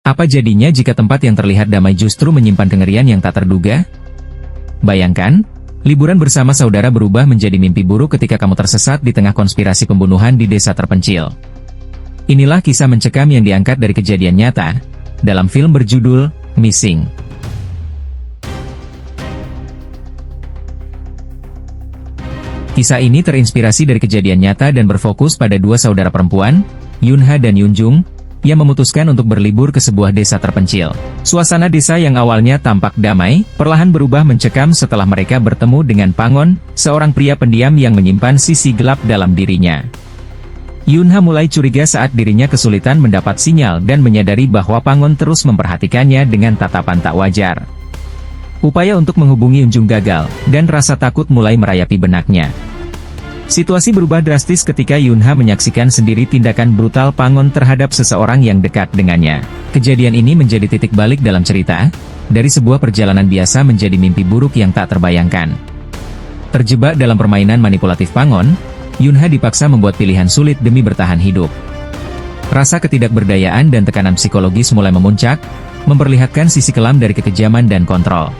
Apa jadinya jika tempat yang terlihat damai justru menyimpan kengerian yang tak terduga? Bayangkan, liburan bersama saudara berubah menjadi mimpi buruk ketika kamu tersesat di tengah konspirasi pembunuhan di desa terpencil. Inilah kisah mencekam yang diangkat dari kejadian nyata, dalam film berjudul Missing. Kisah ini terinspirasi dari kejadian nyata dan berfokus pada dua saudara perempuan, Yoonha dan Yoonjung, yang memutuskan untuk berlibur ke sebuah desa terpencil. Suasana desa yang awalnya tampak damai, perlahan berubah mencekam setelah mereka bertemu dengan Pangon, seorang pria pendiam yang menyimpan sisi gelap dalam dirinya. Yoonha mulai curiga saat dirinya kesulitan mendapat sinyal dan menyadari bahwa Pangon terus memperhatikannya dengan tatapan tak wajar. Upaya untuk menghubungi Yoonjung gagal, dan rasa takut mulai merayapi benaknya. Situasi berubah drastis ketika Yoonha menyaksikan sendiri tindakan brutal Pangon terhadap seseorang yang dekat dengannya. Kejadian ini menjadi titik balik dalam cerita, dari sebuah perjalanan biasa menjadi mimpi buruk yang tak terbayangkan. Terjebak dalam permainan manipulatif Pangon, Yoonha dipaksa membuat pilihan sulit demi bertahan hidup. Rasa ketidakberdayaan dan tekanan psikologis mulai memuncak, memperlihatkan sisi kelam dari kekejaman dan kontrol.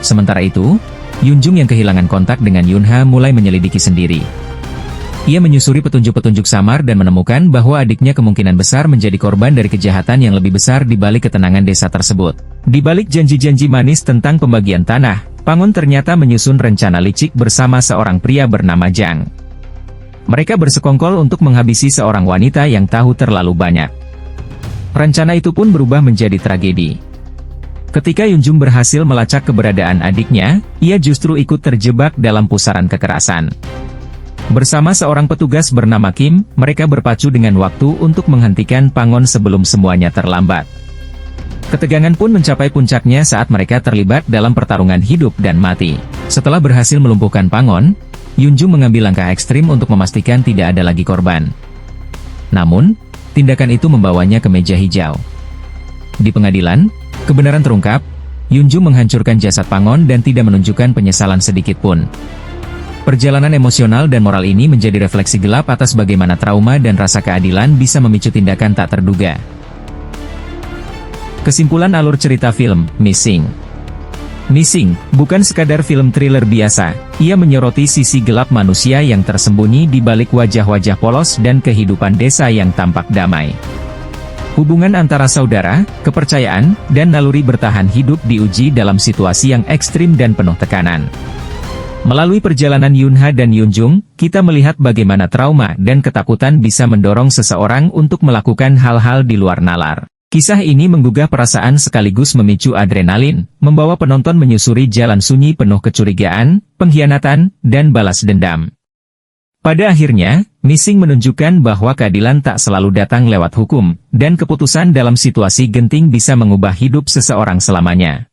Sementara itu, Yoonjung yang kehilangan kontak dengan Yoonha mulai menyelidiki sendiri. Ia menyusuri petunjuk-petunjuk samar dan menemukan bahwa adiknya kemungkinan besar menjadi korban dari kejahatan yang lebih besar di balik ketenangan desa tersebut. Di balik janji-janji manis tentang pembagian tanah, Pangon ternyata menyusun rencana licik bersama seorang pria bernama Jang. Mereka bersekongkol untuk menghabisi seorang wanita yang tahu terlalu banyak. Rencana itu pun berubah menjadi tragedi. Ketika Yoonjung berhasil melacak keberadaan adiknya, ia justru ikut terjebak dalam pusaran kekerasan. Bersama seorang petugas bernama Kim, mereka berpacu dengan waktu untuk menghentikan Pangon sebelum semuanya terlambat. Ketegangan pun mencapai puncaknya saat mereka terlibat dalam pertarungan hidup dan mati. Setelah berhasil melumpuhkan Pangon, Yoonjung mengambil langkah ekstrim untuk memastikan tidak ada lagi korban. Namun, tindakan itu membawanya ke meja hijau. Di pengadilan, kebenaran terungkap, Yoonjung menghancurkan jasad Pangon dan tidak menunjukkan penyesalan sedikit pun. Perjalanan emosional dan moral ini menjadi refleksi gelap atas bagaimana trauma dan rasa keadilan bisa memicu tindakan tak terduga. Kesimpulan alur cerita film, Missing. Missing, bukan sekadar film thriller biasa, ia menyoroti sisi gelap manusia yang tersembunyi di balik wajah-wajah polos dan kehidupan desa yang tampak damai. Hubungan antara saudara, kepercayaan, dan naluri bertahan hidup diuji dalam situasi yang ekstrim dan penuh tekanan. Melalui perjalanan Yoonha dan Yoonjung, kita melihat bagaimana trauma dan ketakutan bisa mendorong seseorang untuk melakukan hal-hal di luar nalar. Kisah ini menggugah perasaan sekaligus memicu adrenalin, membawa penonton menyusuri jalan sunyi penuh kecurigaan, pengkhianatan, dan balas dendam. Pada akhirnya, Missing menunjukkan bahwa keadilan tak selalu datang lewat hukum, dan keputusan dalam situasi genting bisa mengubah hidup seseorang selamanya.